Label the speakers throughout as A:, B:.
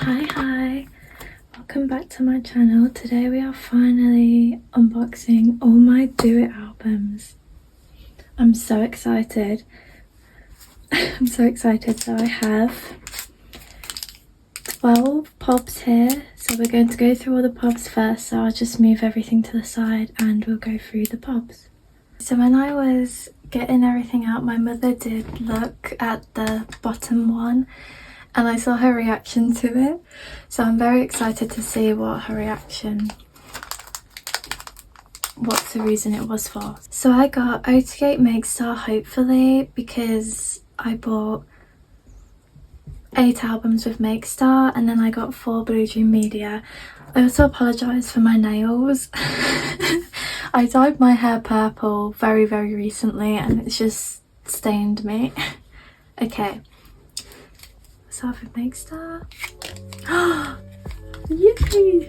A: Hi, welcome back to my channel. Today we are finally unboxing all my Do It albums. I'm so excited. I'm so excited. So I have 12 pops here, so we're going to go through all the pops first. So I'll just move everything to the side and we'll go through the pops. So when I was getting everything out, my mother did look at the bottom one and I saw her reaction to it, so I'm very excited to see what the reason it was for. So I got Oatgate Makestar hopefully because I bought 8 albums with Makestar and then I got 4 Blue Dream Media. I also apologise for my nails. I dyed my hair purple very recently and it's just stained me. Okay. So I've Makestar. Yippee!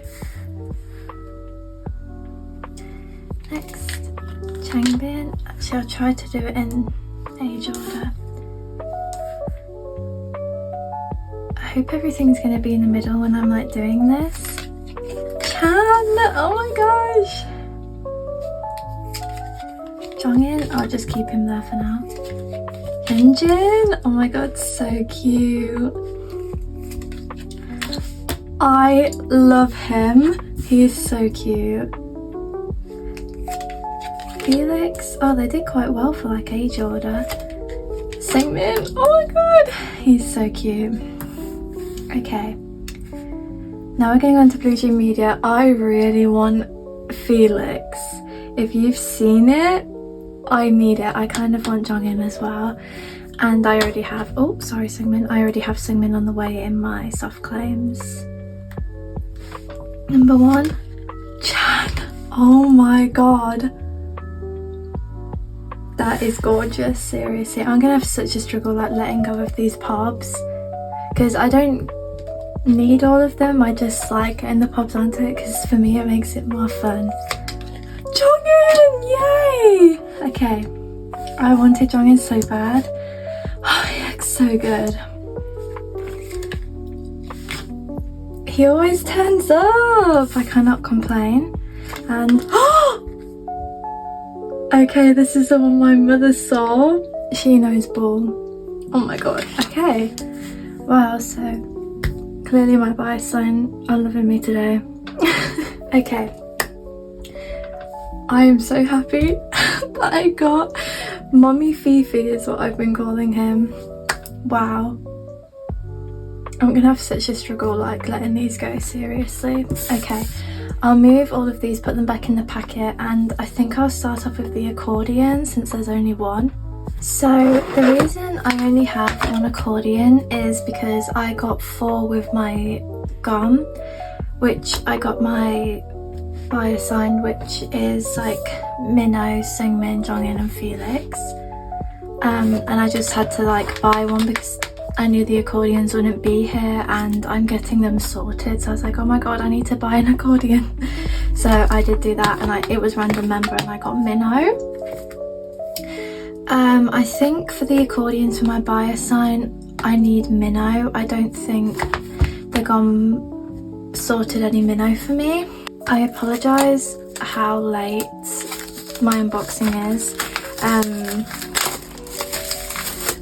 A: Next, Changbin. Actually, I'll try to do it in age order. I hope everything's going to be in the middle when I'm like doing this. Chan! Oh my gosh! Jongin, I'll just keep him there for now. Hyunjin, oh my god, so cute. I love him. He is so cute. Felix, oh they did quite well for like age order. Singmin, oh my god, he's so cute. Okay, now we're going on to Blue Dream Media. I really want Felix. If you've seen it, I need it. I kind of want Jongin as well. And I already have, oh sorry Sungmin, I already have Sungmin on the way in my soft claims. Number 1, Chan. Oh my god. That is gorgeous, seriously. I'm gonna have such a struggle like letting go of these pops because I don't need all of them. I just like getting the pops onto it because for me it makes it more fun. Jongin! Yay! Okay, I wanted Jongin so bad. Oh, he looks so good. He always turns up. I cannot complain. And okay, this is the one my mother saw. She knows Ball. Oh my god. Okay. Wow, so clearly my bias sign are loving me today. Okay. I am so happy that I got Mommy Fifi is what I've been calling him. Wow. I'm gonna have such a struggle like letting these go, seriously. Okay, I'll move all of these, put them back in the packet, and I think I'll start off with the accordion since there's only one. So the reason I only have one accordion is because I got 4 with my gum, which I got my bio sign, which is like Minho, Sungmin, Jongin and Felix. And I just had to like buy one because I knew the accordions wouldn't be here and I'm getting them sorted, so I was like, oh my god, I need to buy an accordion. So I did do that and it was random member and I got Minho. I think for the accordions for my bio sign I need Minho. I don't think the gum sorted any Minho for me. I apologise how late my unboxing is.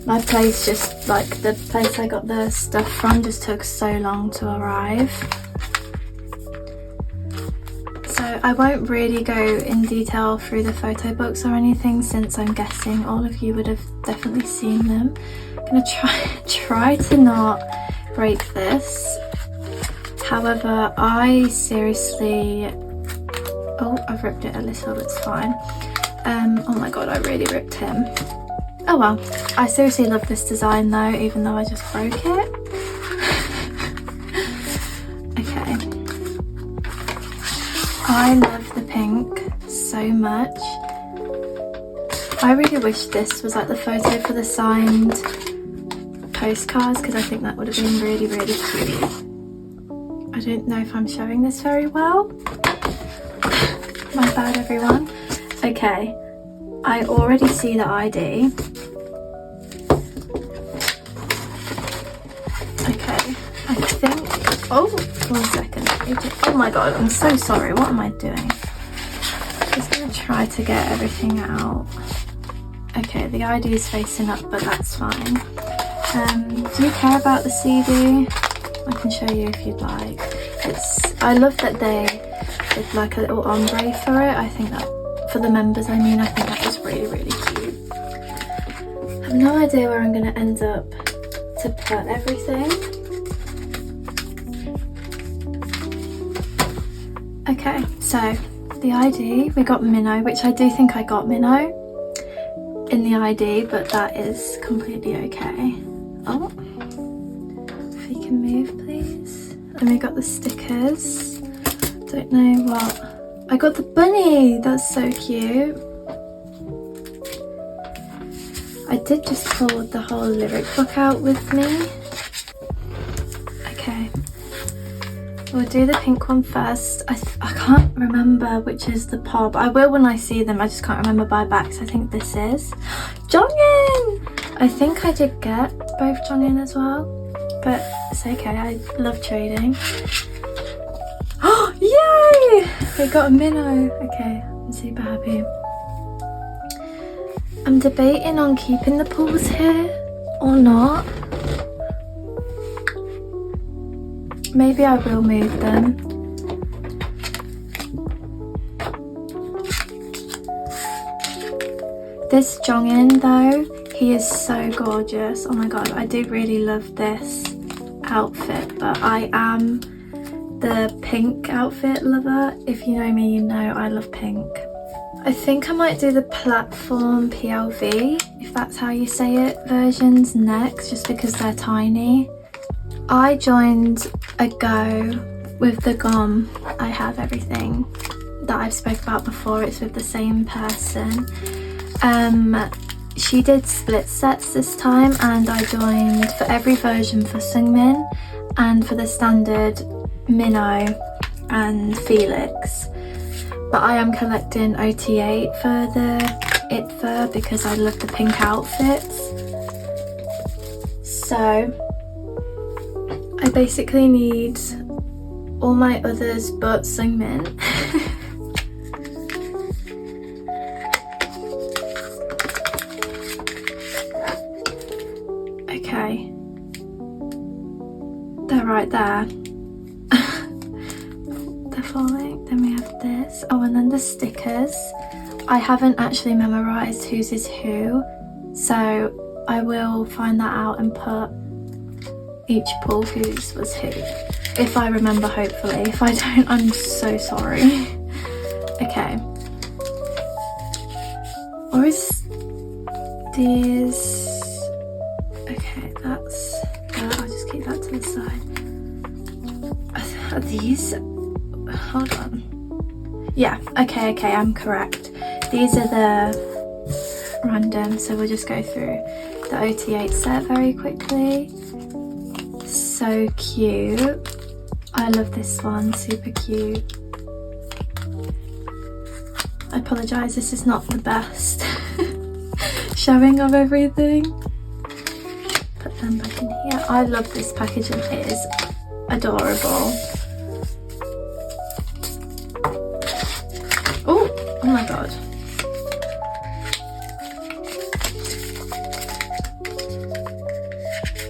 A: My place just, like the place I got the stuff from just took so long to arrive. So I won't really go in detail through the photo books or anything since I'm guessing all of you would have definitely seen them. I'm gonna try to not break this. However, I seriously, oh I've ripped it a little, it's fine. Oh my god, I really ripped him. Oh well, I seriously love this design though, even though I just broke it. Okay. I love the pink so much. I really wish this was like the photo for the signed postcards because I think that would have been really cute. I don't know if I'm showing this very well. My bad everyone. Okay. I already see the ID. Okay, I think, oh, 1 second. Oh my god, I'm so sorry. What am I doing? Just gonna try to get everything out. Okay, the ID is facing up, but that's fine. Do you care about the CD? I can show you if you'd like. I love that they did like a little ombre for it. I think that, for the members I mean, I think that was really, really cute. I have no idea where I'm going to end up to put everything. Okay, so the ID, we got Minnow, which I do think I got Minnow in the ID, but that is completely okay. Oh, if you can move please. And we got the stickers. Don't know what. I got the bunny, that's so cute. I did just pull the whole lyric book out with me. Okay, we'll do the pink one first. I can't remember which is the pop. I will when I see them, I just can't remember by backs. I think this is Jongin! I think I did get both Jongin as well, but it's okay, I love trading. Oh, yay! We got a Minnow. Okay, I'm super happy. I'm debating on keeping the pools here or not. Maybe I will move them. This Jongin though, he is so gorgeous. Oh my god, I do really love this outfit, but I am the pink outfit lover. If you know me, you know I love pink. I think I might do the platform PLV, if that's how you say it, versions next, just because they're tiny. I joined a go with the gum. I have everything that I've spoke about before. It's with the same person. She did split sets this time, and I joined for every version for Seungmin and for the standard Minnow and Felix. But I am collecting OT8 for the ITFA because I love the pink outfits. So I basically need all my others but Seungmin. Okay, they're right there. They're falling. Then we have this. Oh, and then the stickers. I haven't actually memorised whose is who, so I will find that out and put each pull whose was who. If I remember, hopefully. If I don't, I'm so sorry. Okay. Or is these... Okay, that's that. I'll just keep that to the side. Are these... Hold on. Yeah, okay, I'm correct. These are the random, so we'll just go through the OT8 set very quickly. So cute. I love this one, super cute. I apologise, this is not the best showing of everything. Put them back in here. I love this packaging, it is adorable. Oh my god.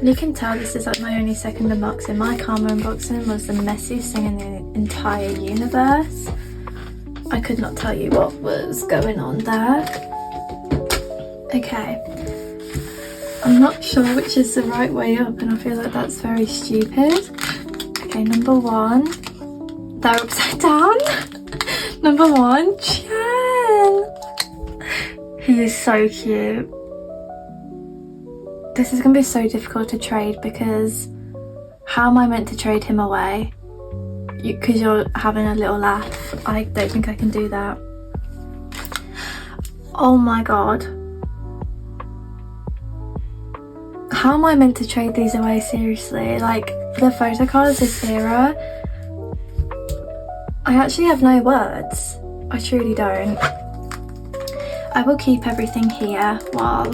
A: You can tell this is like my only second unboxing. My Karma unboxing was the messiest thing in the entire universe. I could not tell you what was going on there. Okay. I'm not sure which is the right way up, and I feel like that's very stupid. Okay, number one. They're upside down. Number one, Chen. He is so cute. This is going to be so difficult to trade because how am I meant to trade him away? Because you're having a little laugh. I don't think I can do that. Oh my god. How am I meant to trade these away, seriously? Like, the photo cards is zero. I actually have no words. I truly don't. I will keep everything here while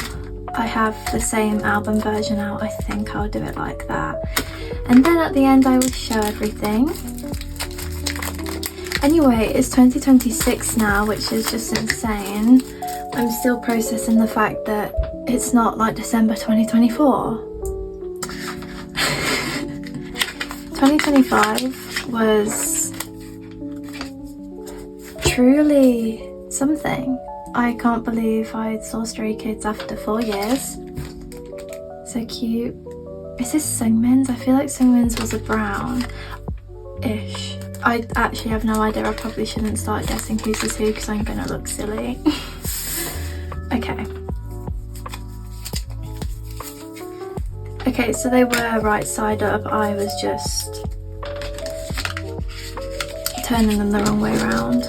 A: I have the same album version out, I think I'll do it like that. And then at the end I will show everything. Anyway, it's 2026 now, which is just insane. I'm still processing the fact that it's not like December 2024. 2025 was truly something. I can't believe I saw Stray Kids after 4 years. So cute. Is this Seungmin's? I feel like Seungmin's was a brown-ish. I actually have no idea. I probably shouldn't start guessing whose is who because I'm gonna look silly. Okay. Okay, so they were right side up. I was just turning them the wrong way around.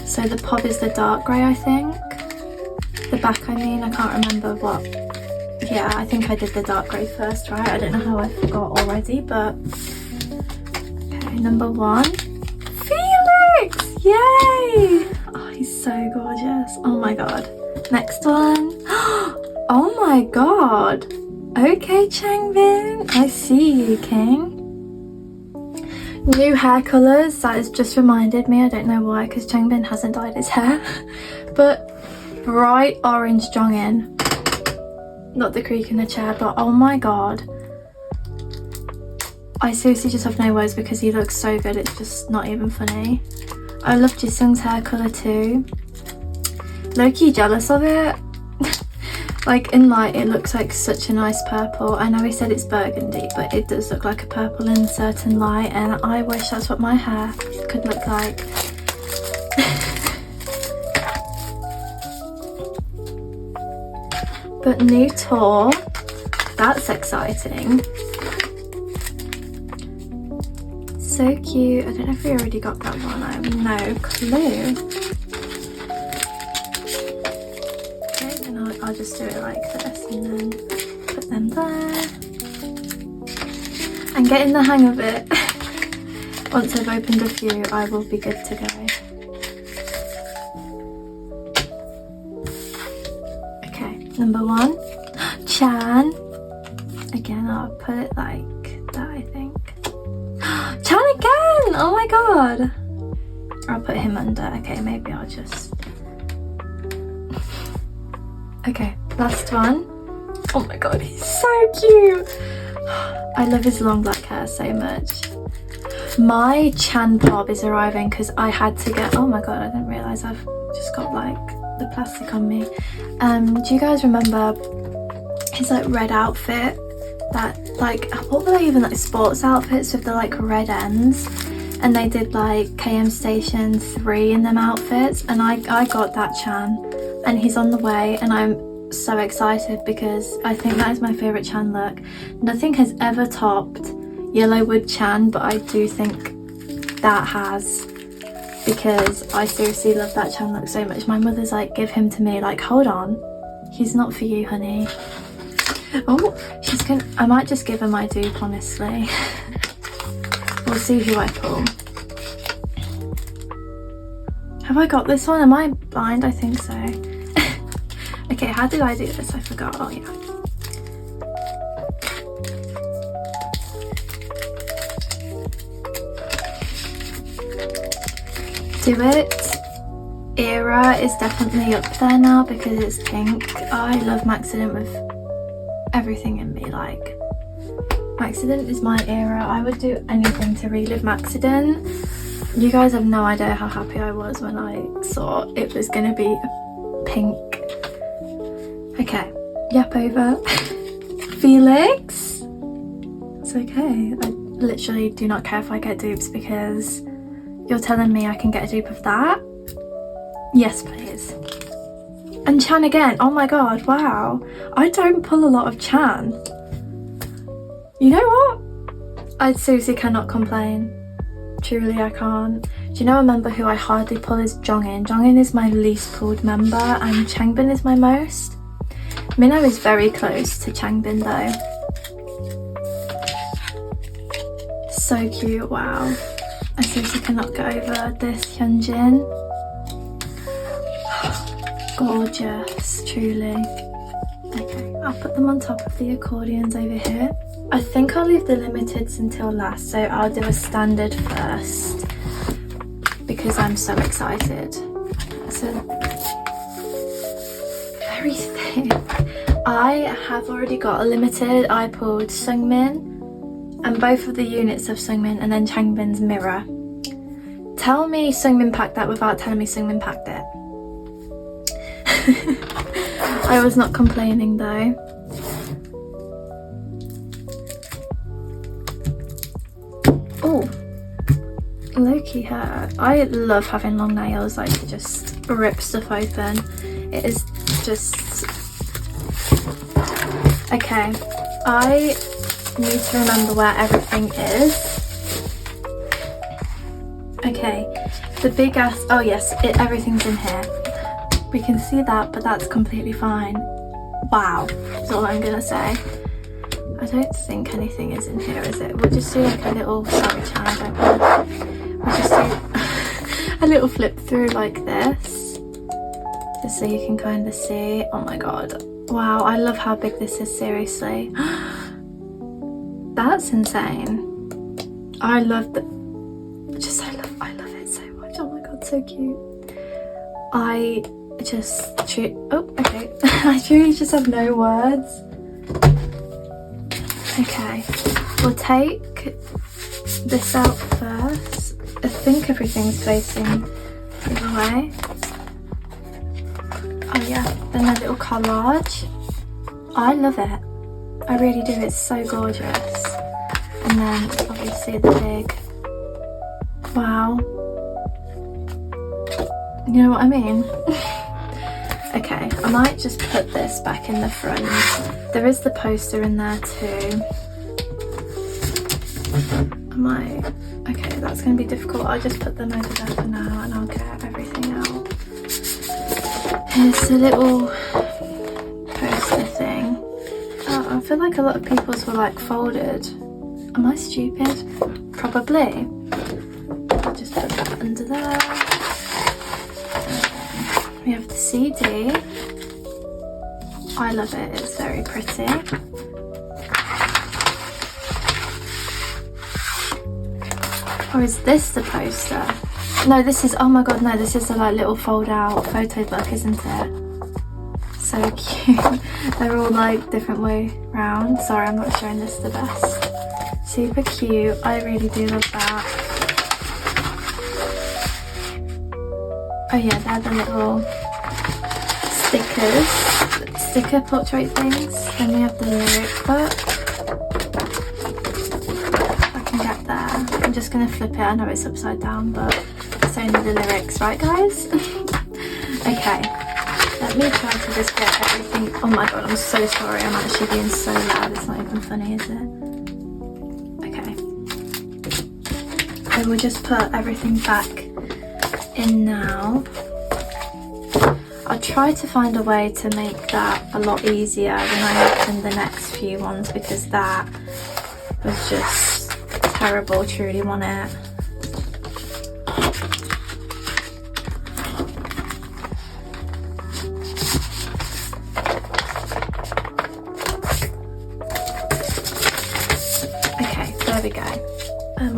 A: So the pop is the dark grey, I think. The back, I mean, I can't remember what. Yeah, I think I did the dark grey first, right? I don't know how I forgot already, but... Okay, number 1. Felix! Yay! Oh, he's so gorgeous. Oh my god. Next one. Oh my god. Okay, Changbin. I see you, King. New hair colours. That has just reminded me. I don't know why, because Changbin hasn't dyed his hair. But bright orange Jongin. Not the creak in the chair, but oh my god. I seriously just have no words because he looks so good. It's just not even funny. I love Jisung's hair colour too. Low-key jealous of it. Like in light it looks like such a nice purple. I know he said it's burgundy, but it does look like a purple in certain light, and I wish that's what my hair could look like. But new tour, that's exciting. So cute. I don't know if we already got that one. I have no clue. Okay, then I'll just do it like this and then put them there. I'm getting the hang of it. Once I've opened a few, I will be good to go. Number 1, Chan. Again, I'll put it like that, I think. Chan again! Oh my god! I'll put him under. Okay, maybe I'll just... Okay, last one. Oh my god, he's so cute! I love his long black hair so much. My Chan Bob is arriving because I had to get... Oh my god, I didn't realise I've just got like the plastic on me. Do you guys remember his like red outfit? That like, what were they even, like sports outfits with the like red ends? And they did like KM Station 3 in them outfits, and I got that Chan, and he's on the way, and I'm so excited because I think that is my favourite Chan look. Nothing has ever topped Yellowwood Chan, but I do think that has, because I seriously love that Chan look so much. My mother's like, give him to me, like, hold on, he's not for you, honey. Oh, she's gonna... I might just give her my dupe, honestly. We'll see who I pull. Have I got this one? Am I blind? I think so. Okay, how did I do this? I forgot. Oh yeah. Do it. Era is definitely up there now because it's pink. I love Maxident with everything in me. Like, Maxident is my era. I would do anything to relive Maxident. You guys have no idea how happy I was when I saw it was gonna be pink. Okay, yep, over. Felix. It's okay. I literally do not care if I get dupes because you're telling me I can get a dupe of that? Yes, please. And Chan again. Oh my god, wow. I don't pull a lot of Chan. You know what? I seriously cannot complain. Truly, I can't. Do you know a member who I hardly pull is Jongin? Jongin is my least pulled member and Changbin is my most. Minho is very close to Changbin though. So cute, wow. I seriously cannot get over this Hyunjin. Gorgeous, truly. Okay, I'll put them on top of the accordions over here. I think I'll leave the limiteds until last, so I'll do a standard first because I'm so excited. So, very thick. I have already got a limited. I pulled Seungmin and both of the units of Seungmin and then Changbin's mirror. Tell me Seungmin packed that without telling me Seungmin packed it. I was not complaining though. Oh, low-key hurt. I love having long nails, like to just rip stuff open. It is just... Okay, I need to remember where everything is. Okay, the big ass... Oh yes, everything's in here. We can see that, but that's completely fine. Wow, that's all I'm gonna say. I don't think anything is in here, is it? We'll just do like a little... Sorry, Chan, we'll just do a little flip through like this. Just so you can kind of see. Oh my god. Wow, I love how big this is, seriously. That's insane. I love the... I love it so much. Oh my god, so cute. I truly just have no words. Okay, we'll take this out first. I think everything's facing the other way. Oh yeah, then a little collage. I love it. I really do, it's so gorgeous. And then obviously the big... Wow. You know what I mean? Okay, I might just put this back in the front. There is the poster in there too. Okay, that's going to be difficult. I'll just put them over there for now and I'll get everything out. Here's a little poster thing. Oh, I feel like a lot of people's were like folded. Am I stupid? Probably. I'll just put that under there. We have the CD. I love it, it's very pretty. Or is this the poster? No, this is, oh my god, no, this is a like little fold out photo book, isn't it? So cute. They're all like different way round. Sorry, I'm not showing this the best. Super cute, I really do love that. Oh yeah, they're the little sticker portrait things. Then we have the lyric book. I can get there. I'm just gonna flip it. I know it's upside down, but it's only the lyrics, right guys? Okay, let me try to just get everything. Oh my god, I'm so sorry. I'm actually being so loud. It's not even funny, is it? Okay. So we'll just put everything back in now. I'll try to find a way to make that a lot easier when I open the next few ones, because that was just terrible, truly want it. Okay, there we go.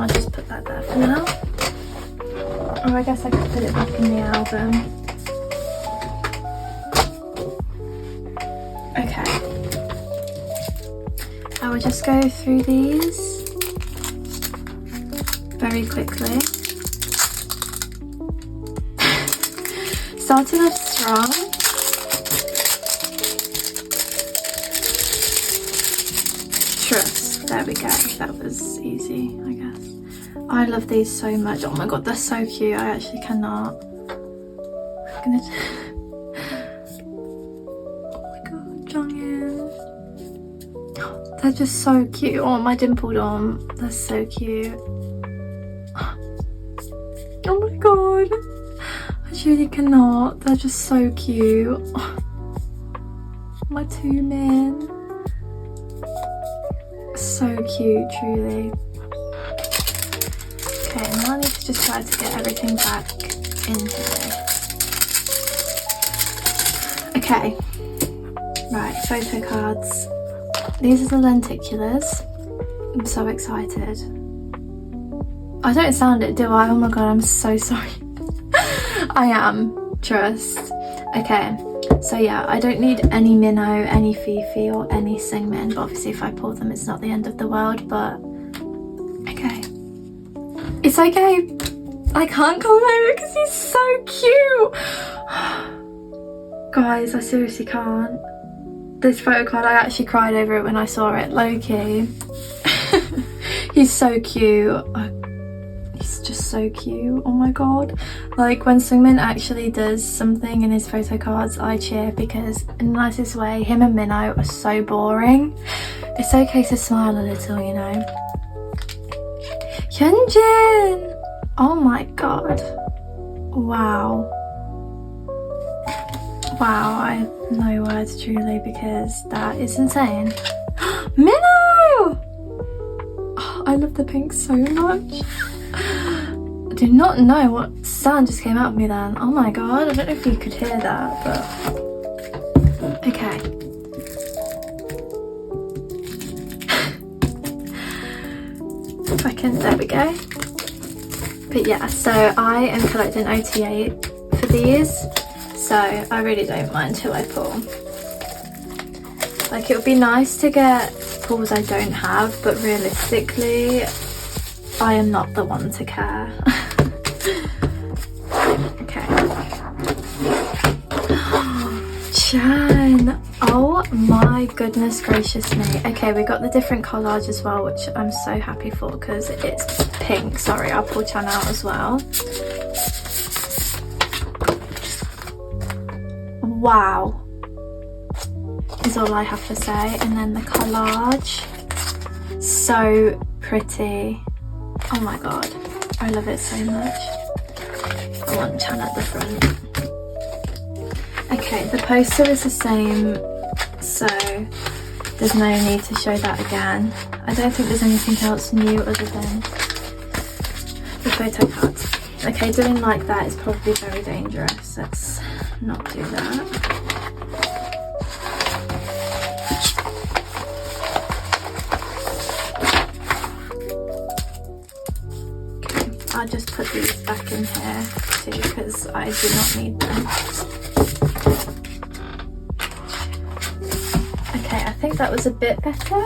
A: I'll just put that there for now. Or I guess I could put it back in the album. Okay. I will just go through these very quickly. Started off strong. Trust. There we go. That was easy, I guess. I love these so much. Oh my god, they're so cute. I actually cannot. I'm gonna... Oh my god, Jonghyun. They're just so cute. Oh, my dimpled arm. They're so cute. Oh my god. I truly cannot. They're just so cute. My two men. So cute, truly. Okay, now I need to just try to get everything back in here. Okay, right, photo cards. These are the lenticulars. I'm so excited. I don't sound it, do I? Oh my god, I'm so sorry. I am, trust. Okay, so yeah, I don't need any Minnow, any Fifi or any Singmin, but obviously if I pull them it's not the end of the world, but okay. It's okay. I can't come over because he's so cute. Guys, I seriously can't. This photo card, I actually cried over it when I saw it, low-key. He's so cute. He's just so cute. Oh my god. Like, when Sungmin actually does something in his photo cards, I cheer because in the nicest way, him and Minnow are so boring. It's okay to smile a little, you know. Hyunjin! Oh my god. Wow. Wow, I have no words truly because that is insane. Minnow! Oh, I love the pink so much. I do not know what sound just came out of me then. Oh my god, I don't know if you could hear that, but okay. Second, there we go. But yeah, so I am collecting OTA for these, so I really don't mind who I pull. Like, it would be nice to get pulls I don't have, but realistically I am not the one to care. Okay. Chan! Oh my goodness gracious me. Okay, we got the different collage as well, which I'm so happy for because it's pink. Sorry, I'll pull Chan out as well. Wow. Is all I have to say. And then the collage. So pretty. Oh my god. I love it so much. I want Chan at the front. Okay, the poster is the same, so there's no need to show that again. I don't think there's anything else new other than the photo cards. Okay, doing like that is probably very dangerous. Let's not do that. Okay, I'll just put these back in here too because I do not need them. Okay, I think that was a bit better.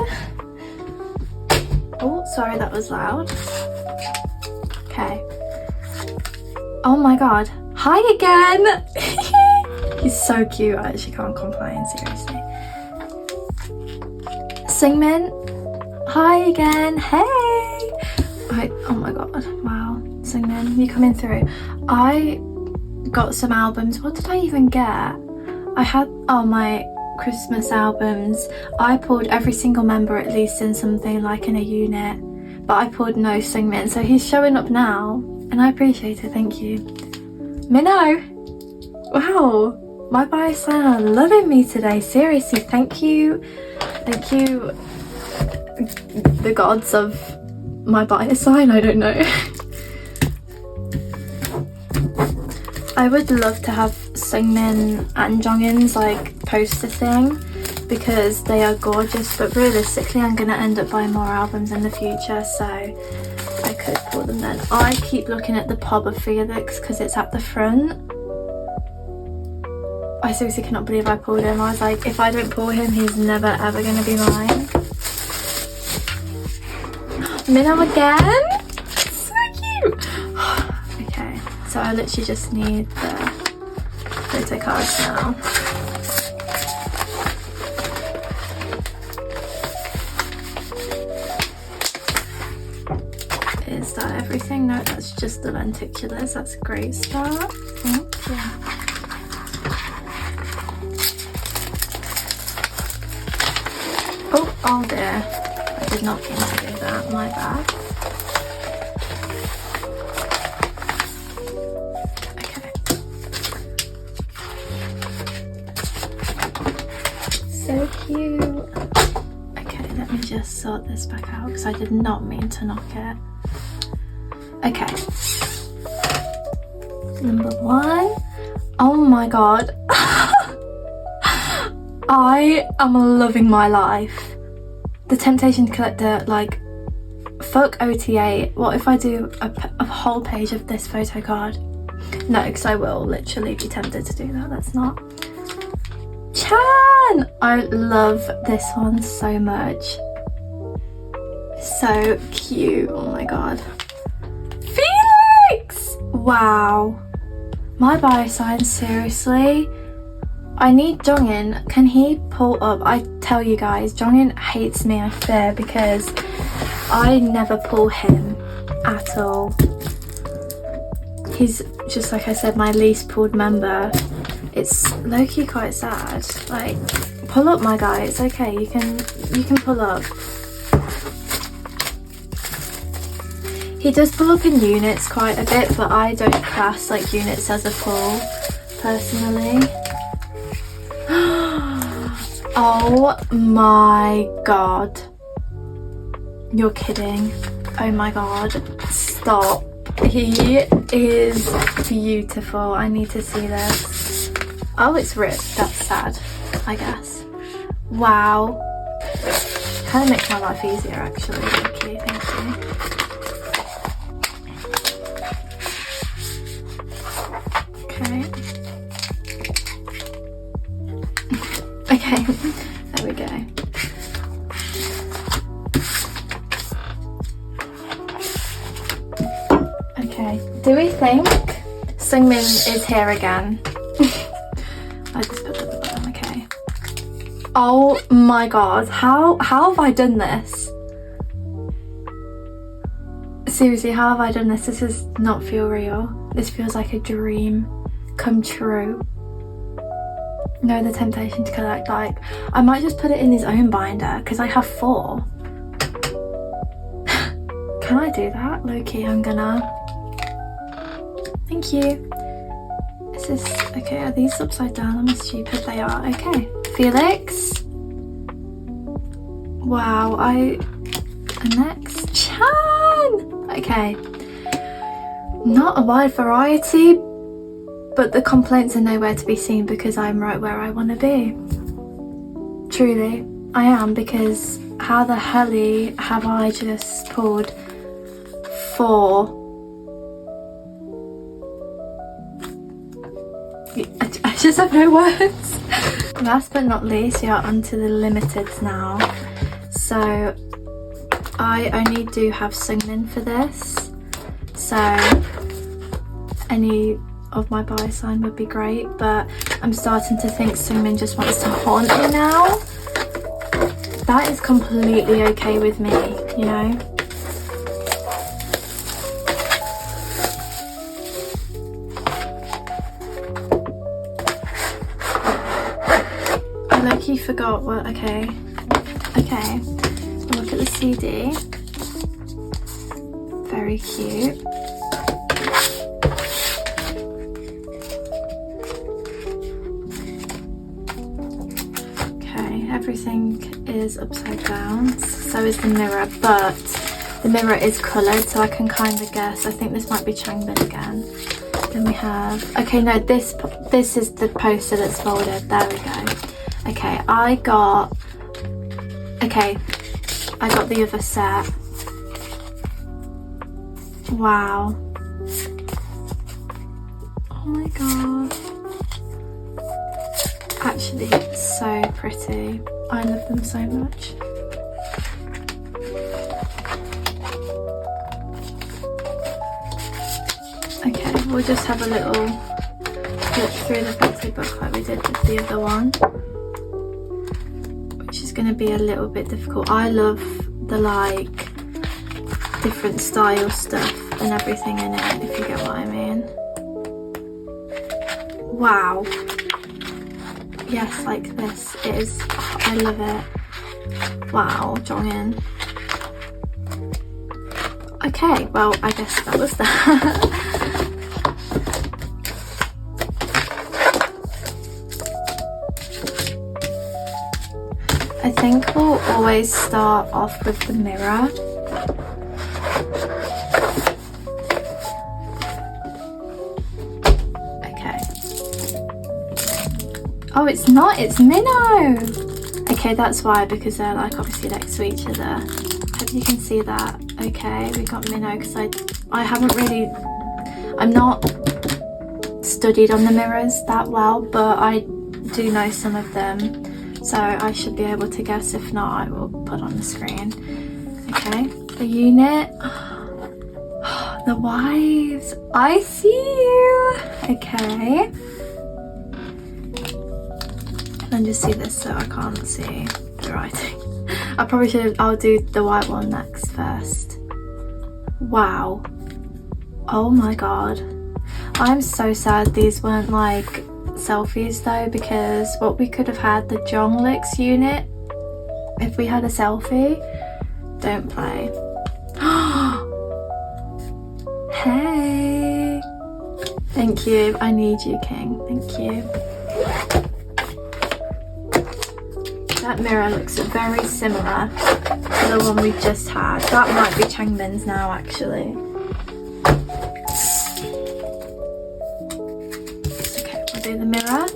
A: Oh, sorry, that was loud. Okay. Oh my god. Hi again! He's so cute, I actually can't complain, seriously. Singmin, hi again, hey! Oh my god, wow. Singmin, you coming through. I got some albums. What did I even get? I had, oh, my Christmas albums. I pulled every single member at least in something like in a unit, but I pulled no Singmin, so he's showing up now and I appreciate it, thank you. Minnow! Wow, my bio sign are loving me today, seriously, thank you. Thank you, the gods of my bio sign, I don't know. I would love to have Sungmin and Jonghyun's like poster thing because they are gorgeous, but realistically I'm gonna end up buying more albums in the future, so I could pull them then. I keep looking at the pub of Felix because it's at the front. I seriously cannot believe I pulled him. I was like, if I don't pull him, he's never ever gonna be mine. Minnow again? So cute! Okay, so I literally just need the photo cards now. Is that everything? No, that's just the lenticulars. That's a great start. Thank you. Oh dear. I did not mean to do that. My bad. So cute. Okay, let me just sort this back out because I did not mean to knock it. Okay. Number one. Oh my god. I am loving my life. The temptation to collect the, like, fuck OTA. What if I do a whole page of this photo card? No, because I will literally be tempted to do that. That's not. Chan! I love this one so much. So cute. Oh my god. Felix! Wow. My bio sign, seriously. I need Jongin. Can he pull up? I tell you guys, Jongin hates me, I fear, because I never pull him at all. He's just, like I said, my least pulled member. It's low-key quite sad. Like, pull up, my guy. It's okay. You can pull up. He does pull up in units quite a bit, but I don't class like units as a pull personally. Oh my god. You're kidding. Oh my god. Stop. He is beautiful. I need to see this. Oh, it's ripped. That's sad, I guess. Wow. Kind of makes my life easier, actually. Okay, thank you. Okay. Okay, there we go. Okay, do we think Sungmin is here again? I just put at the bottom, okay. Oh my god, how have I done this? Seriously, how have I done this? This does not feel real. This feels like a dream come true. No, the temptation to collect, like, I might just put it in his own binder because I have 4. Can I do that? Low-key, I'm gonna. Thank you. Is this, okay, are these upside down? I'm stupid, they are. Okay, Felix. Wow, and next, Chan! Okay. Not a wide variety, but the complaints are nowhere to be seen because I'm right where I want to be. Truly, I am, because how the helly have I just pulled 4? I just have no words. Last but not least, we are onto the limiteds now. So I only do have Sungmin for this. So any of my buy sign would be great, but I'm starting to think Sungmin just wants to haunt me now. That is completely okay with me, you know? I low-key forgot what, okay. Okay, look at the CD. Very cute. Everything is upside down, so is the mirror, but the mirror is coloured, so I can kind of guess. I think this might be Changbin again. Then we have, okay, no, this is the poster that's folded. There we go. Okay, I got the other set. Wow. Oh my god. Actually, it's so pretty. I love them so much. Okay, we'll just have a little look through the fancy book like we did with the other one, which is going to be a little bit difficult. I love the, like, different style stuff and everything in it, if you get what I mean. Wow. Yes, like this. It is, oh, I love it. Wow, Jongin. Okay, well, I guess that was that. I think we'll always start off with the mirror. Oh, it's not, it's Minnow. Okay, that's why, because they're like obviously next to each other. Hope you can see that. Okay, we got Minnow because I haven't really, I'm not studied on the mirrors that well, but I do know some of them, so I should be able to guess. If not, I will put on the screen. Okay, the unit. The wives. I see you. Okay. And just see this so I can't see the writing. I probably should. I'll do the white one next first. Wow. Oh my god. I'm so sad these weren't like selfies though, because what we could have had, the Jonglix unit, if we had a selfie. Don't play. Hey. Thank you. I need you, King. Thank you. That mirror looks very similar to the one we just had. That might be Changbin's now, actually. Okay, we'll do the mirror.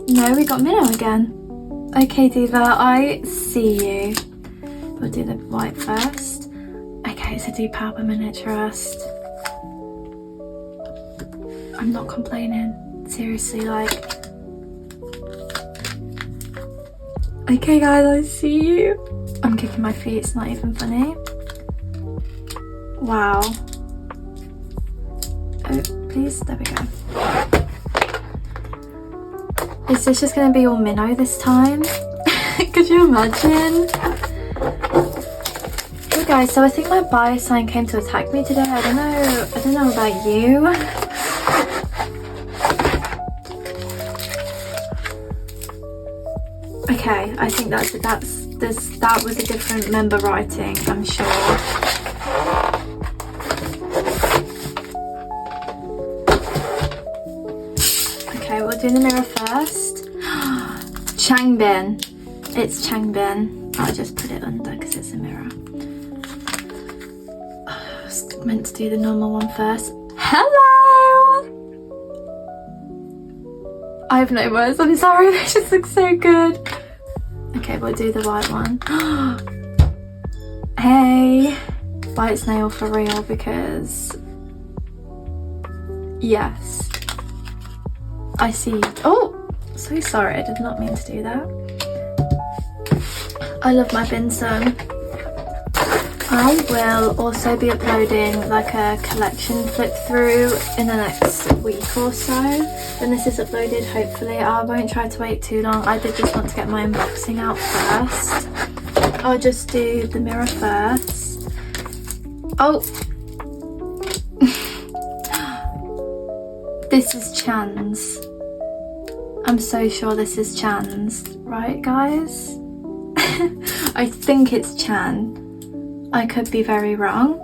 A: No, we got Minnow again. Okay, Diva, I see you. We'll do the white first. Okay, so do Power Miniaturist. I'm not complaining. Seriously, like... Okay guys, I see you. I'm kicking my feet, it's not even funny. Wow. Oh, please, there we go. Is this just gonna be all Minnow this time? Could you imagine? Hey guys, so I think my bio sign came to attack me today. I don't know about you. Okay, I think that was a different member writing, I'm sure. Okay, we'll do the mirror first. Changbin. It's Changbin. I'll just put it under because it's a mirror. I was meant to do the normal one first. Hello! I have no words, I'm sorry, they just look so good. Okay, we'll do the white one. Hey! White snail for real, because... Yes. I see. Oh! So sorry, I did not mean to do that. I love my bin song. I will also be uploading like a collection flip through in the next week or so. When this is uploaded, hopefully. I won't try to wait too long. I did just want to get my unboxing out first. I'll just do the mirror first. Oh! This is Chan's. I'm so sure this is Chan's. Right, guys? I think it's Chan. I could be very wrong.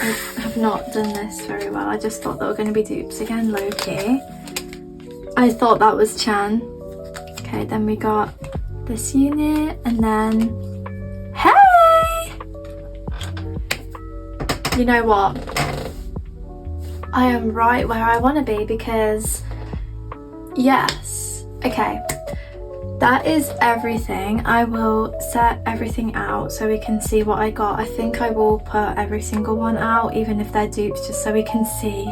A: I have not done this very well. I just thought they were going to be dupes again, low-key. I thought that was Chan. Okay, then we got this unit, and then... Hey! You know what? I am right where I want to be, because... Yes. Okay. That is everything. I will set everything out so we can see what I got. I think I will put every single one out, even if they're dupes, just so we can see.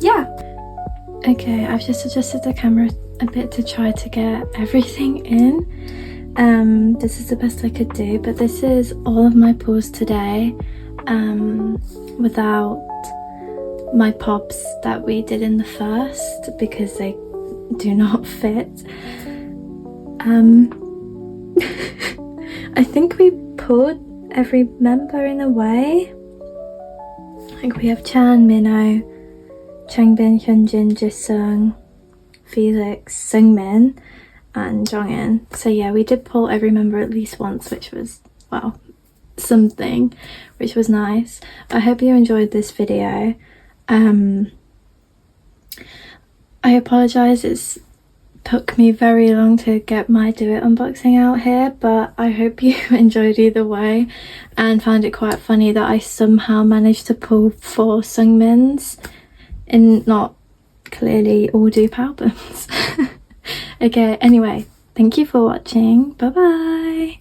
A: Yeah. Okay, I've just adjusted the camera a bit to try to get everything in. This is the best I could do, but this is all of my pulls today, without my pops that we did in the first, because they do not fit. I think we pulled every member in a way. Like we have Chan, Minnow, Changbin, Hyunjin, Jisung, Felix, Seungmin, and Jongin. So yeah, we did pull every member at least once, which was, well, something, which was nice. I hope you enjoyed this video. I apologise, it's took me very long to get my Do It unboxing out here, but I hope you enjoyed either way and found it quite funny that I somehow managed to pull 4 Seungmins in not clearly all dupe albums. Okay, anyway, thank you for watching. Bye bye.